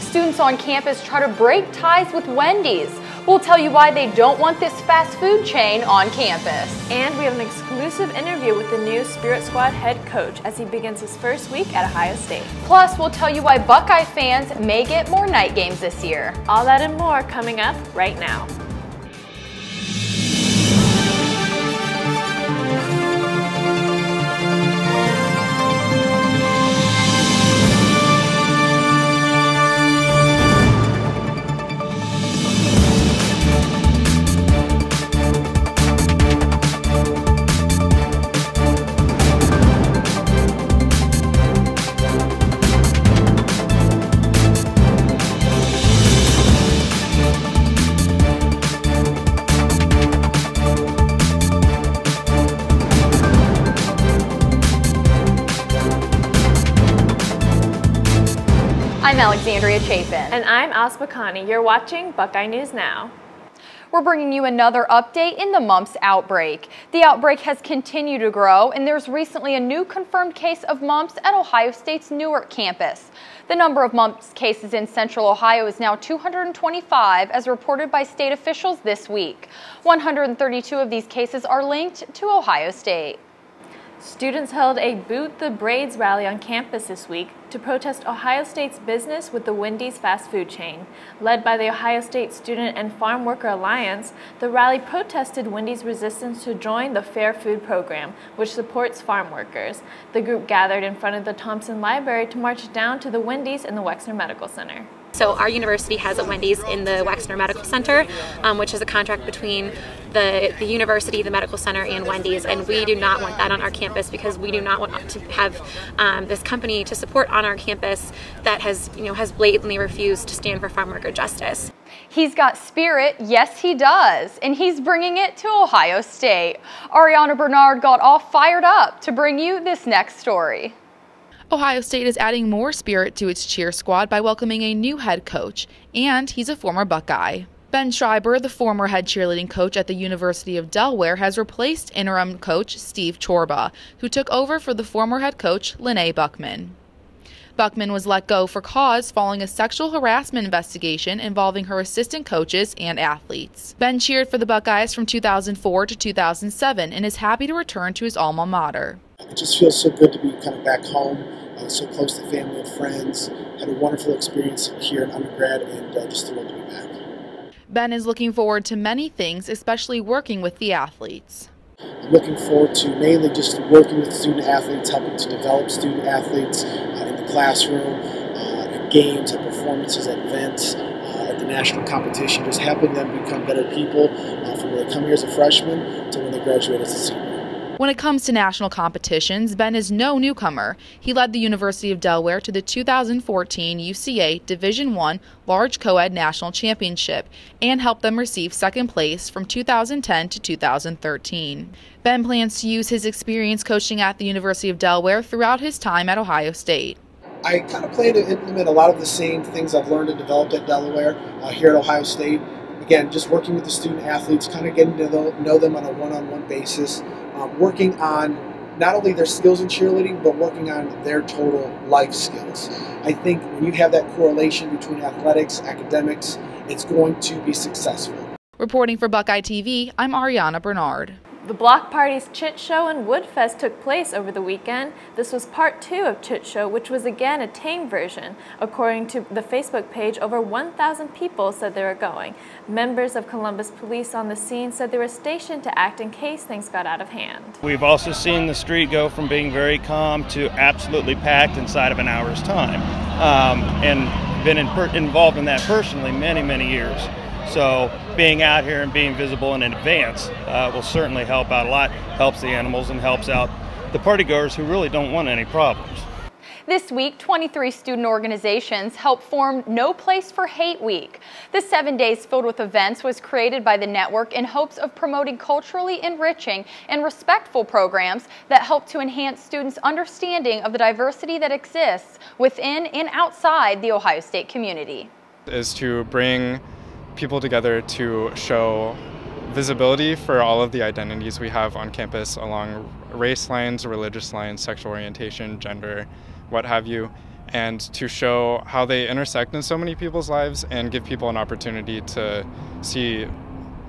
Students on campus try to break ties with Wendy's. We'll tell you why they don't want this fast food chain on campus. And we have an exclusive interview with the new Spirit Squad head coach as he begins his first week at Ohio State. Plus, we'll tell you why Buckeye fans may get more night games this year. All that and more coming up right now. I'm Alexandria Chapin. And I'm Alice Bacani. You're watching Buckeye News Now. We're bringing you another update in the mumps outbreak. The outbreak has continued to grow, and there's recently a new confirmed case of mumps at Ohio State's Newark campus. The number of mumps cases in Central Ohio is now 225, as reported by state officials this week. 132 of these cases are linked to Ohio State. Students held a Boot the Braids rally on campus this week to protest Ohio State's business with the Wendy's fast food chain. Led by the Ohio State Student and Farm Worker Alliance, the rally protested Wendy's resistance to join the Fair Food Program, which supports farm workers. The group gathered in front of the Thompson Library to march down to the Wendy's in the Wexner Medical Center. So our university has a Wendy's in the Wexner Medical Center, which is a contract between the university, the medical center, and Wendy's, and we do not want that on our campus because we do not want to have this company to support on our campus that has blatantly refused to stand for farm worker justice. He's got spirit, yes he does, and he's bringing it to Ohio State. Ariana Bernard got all fired up to bring you this next story. Ohio State is adding more spirit to its cheer squad by welcoming a new head coach, and he's a former Buckeye. Ben Schreiber, the former head cheerleading coach at the University of Delaware, has replaced interim coach Steve Chorba, who took over for the former head coach Lene Buckman. Buckman was let go for cause following a sexual harassment investigation involving her assistant coaches and athletes. Ben cheered for the Buckeyes from 2004 to 2007 and is happy to return to his alma mater. It just feels so good to be kind of back home, so close to family and friends. Had a wonderful experience here in undergrad, and just thrilled to be back. Ben is looking forward to many things, especially working with the athletes. I'm looking forward to mainly just working with student athletes, helping to develop student athletes in the classroom, at games, at performances, at events, at the national competition, just helping them become better people from when they come here as a freshman to when they graduate as a senior. When it comes to national competitions, Ben is no newcomer. He led the University of Delaware to the 2014 UCA Division I Large Co-Ed National Championship and helped them receive second place from 2010 to 2013. Ben plans to use his experience coaching at the University of Delaware throughout his time at Ohio State. I kind of plan to implement a lot of the same things I've learned and developed at Delaware here at Ohio State. Again, just working with the student athletes, kind of getting to know them on a one-on-one basis, working on not only their skills in cheerleading, but working on their total life skills. I think when you have that correlation between athletics, academics, it's going to be successful. Reporting for Buckeye TV, I'm Ariana Bernard. The Block Party's Chit Show and Woodfest took place over the weekend. This was part 2 of Chit Show, which was again a tame version. According to the Facebook page, over 1,000 people said they were going. Members of Columbus Police on the scene said they were stationed to act in case things got out of hand. We've also seen the street go from being very calm to absolutely packed inside of an hour's time, and been involved in that personally many years. So being out here and being visible in advance will certainly help out a lot, helps the animals and helps out the partygoers who really don't want any problems. This week, 23 student organizations helped form No Place for Hate Week. The 7 days filled with events was created by the network in hopes of promoting culturally enriching and respectful programs that help to enhance students' understanding of the diversity that exists within and outside the Ohio State community. Is to bring people together to show visibility for all of the identities we have on campus along race lines, religious lines, sexual orientation, gender, what have you, and to show how they intersect in so many people's lives and give people an opportunity to see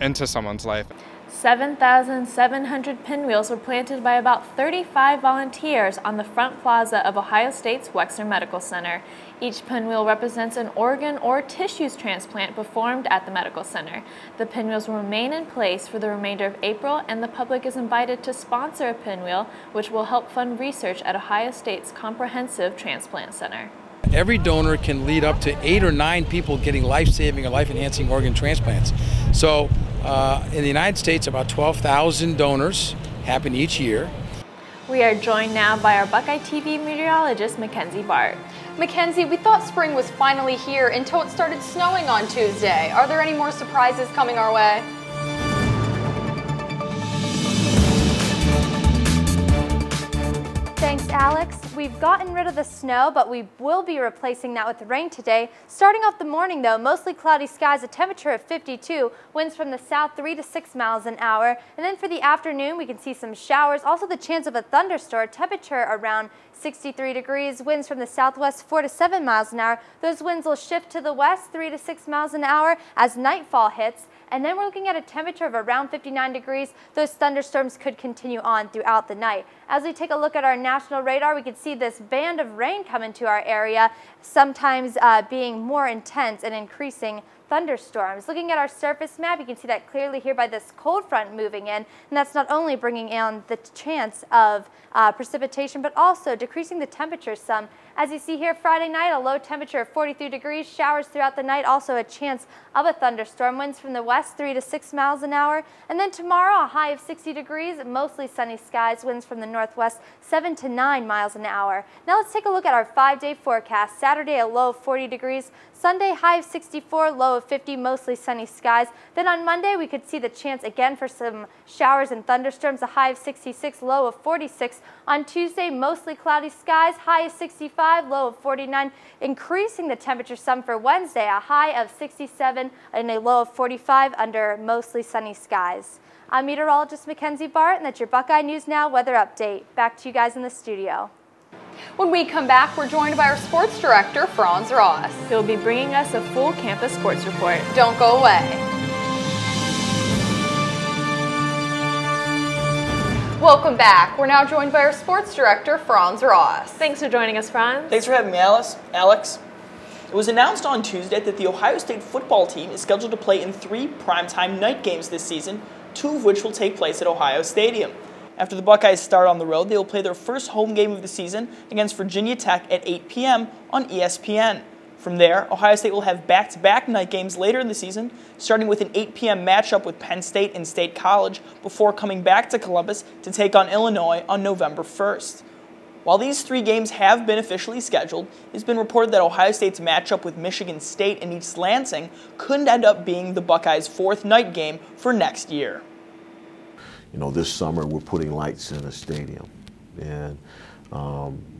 into someone's life. 7,700 pinwheels were planted by about 35 volunteers on the front plaza of Ohio State's Wexner Medical Center. Each pinwheel represents an organ or tissues transplant performed at the medical center. The pinwheels will remain in place for the remainder of April, and the public is invited to sponsor a pinwheel, which will help fund research at Ohio State's Comprehensive Transplant Center. Every donor can lead up to 8 or 9 people getting life-saving or life-enhancing organ transplants. So in the United States, about 12,000 donors happen each year. We are joined now by our Buckeye TV meteorologist, Mackenzie Bart. Mackenzie, we thought spring was finally here until it started snowing on Tuesday. Are there any more surprises coming our way? Thanks, Alex. We've gotten rid of the snow, but we will be replacing that with rain today. Starting off the morning, though, mostly cloudy skies, a temperature of 52, winds from the south 3 to 6 miles an hour. And then for the afternoon, we can see some showers. Also the chance of a thunderstorm, temperature around 63 degrees, winds from the southwest 4 to 7 miles an hour. Those winds will shift to the west 3 to 6 miles an hour as nightfall hits. And then we're looking at a temperature of around 59 degrees. Those thunderstorms could continue on throughout the night. As we take a look at our national radar, we can see this band of rain come into our area, sometimes being more intense and increasing thunderstorms. Looking at our surface map, you can see that clearly here by this cold front moving in, and that's not only bringing in the chance of precipitation, but also decreasing the temperature some. As you see here, Friday night, a low temperature of 43 degrees, showers throughout the night, also a chance of a thunderstorm, winds from the west 3 to 6 miles an hour. And then tomorrow, a high of 60 degrees, mostly sunny skies, winds from the northwest 7 to 9 miles an hour. Now let's take a look at our 5-day forecast. Saturday, a low of 40 degrees. Sunday, high of 64, low of 50, mostly sunny skies. Then on Monday, we could see the chance again for some showers and thunderstorms, a high of 66, low of 46. On Tuesday, mostly cloudy skies, high of 65, low of 49, increasing the temperature some for Wednesday, a high of 67 and a low of 45 under mostly sunny skies. I'm meteorologist Mackenzie Bart, and that's your Buckeye News Now weather update. Back to you guys in the studio. When we come back, we're joined by our sports director, Franz Ross. He'll be bringing us a full campus sports report. Don't go away. Welcome back. We're now joined by our sports director, Franz Ross. Thanks for joining us, Franz. Thanks for having me, Alex. It was announced on Tuesday that the Ohio State football team is scheduled to play in 3 primetime night games this season, 2 of which will take place at Ohio Stadium. After the Buckeyes start on the road, they will play their first home game of the season against Virginia Tech at 8 p.m. on ESPN. From there, Ohio State will have back-to-back night games later in the season, starting with an 8 p.m. matchup with Penn State and State College before coming back to Columbus to take on Illinois on November 1st. While these 3 games have been officially scheduled, it's been reported that Ohio State's matchup with Michigan State and East Lansing could end up being the Buckeyes' 4th night game for next year. You know, this summer we're putting lights in a stadium, and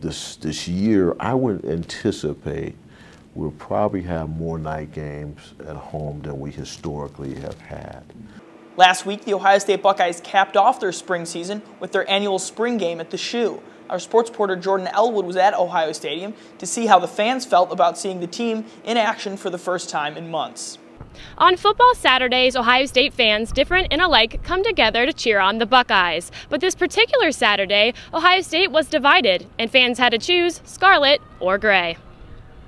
this year I would anticipate we'll probably have more night games at home than we historically have had. Last week, the Ohio State Buckeyes capped off their spring season with their annual spring game at the Shoe. Our sports reporter Jordan Elwood was at Ohio Stadium to see how the fans felt about seeing the team in action for the first time in months. On football Saturdays, Ohio State fans, different and alike, come together to cheer on the Buckeyes. But this particular Saturday, Ohio State was divided, and fans had to choose scarlet or gray.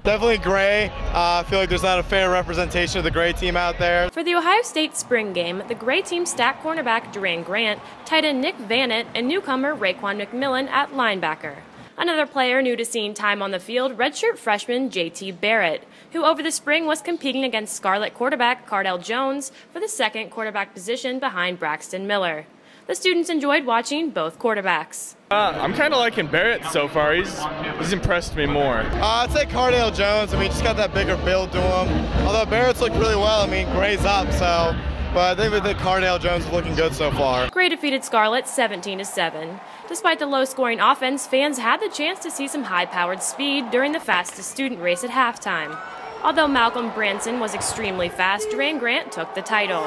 Definitely gray. I feel like there's not a fair representation of the gray team out there. For the Ohio State spring game, the gray team stacked cornerback Duran Grant, tight end Nick Vannett, and newcomer Raekwon McMillan at linebacker. Another player new to seeing time on the field, redshirt freshman J.T. Barrett, who over the spring was competing against Scarlet quarterback Cardell Jones for the second quarterback position behind Braxton Miller. The students enjoyed watching both quarterbacks. I'm kind of liking Barrett so far. He's impressed me more. I'd say Cardell Jones. I mean, just got that bigger build to him. Although Barrett's looked really well. I mean, gray's up, so. But I think Cardell Jones is looking good so far. Gray defeated Scarlet 17-7. Despite the low-scoring offense, fans had the chance to see some high-powered speed during the fastest student race at halftime. Although Malcolm Branson was extremely fast, Duran Grant took the title.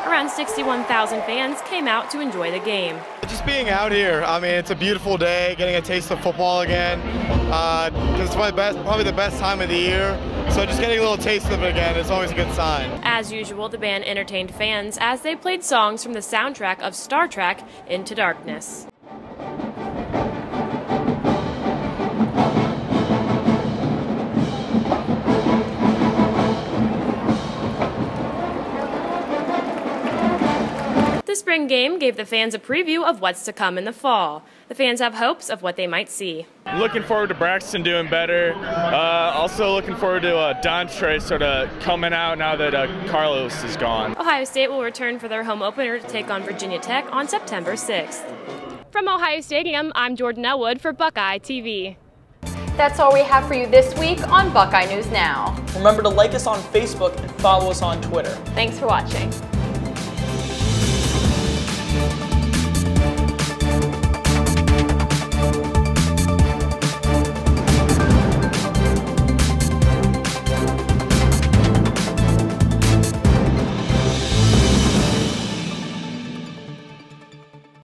Around 61,000 fans came out to enjoy the game. Just being out here, I mean, it's a beautiful day, getting a taste of football again. because it's probably the best time of the year. So just getting a little taste of it again is always a good sign. As usual, the band entertained fans as they played songs from the soundtrack of Star Trek Into Darkness. The spring game gave the fans a preview of what's to come in the fall. The fans have hopes of what they might see. Looking forward to Braxton doing better. Also looking forward to Dontre sort of coming out now that Carlos is gone. Ohio State will return for their home opener to take on Virginia Tech on September 6th. From Ohio Stadium, I'm Jordan Elwood for Buckeye TV. That's all we have for you this week on Buckeye News Now. Remember to like us on Facebook and follow us on Twitter. Thanks for watching.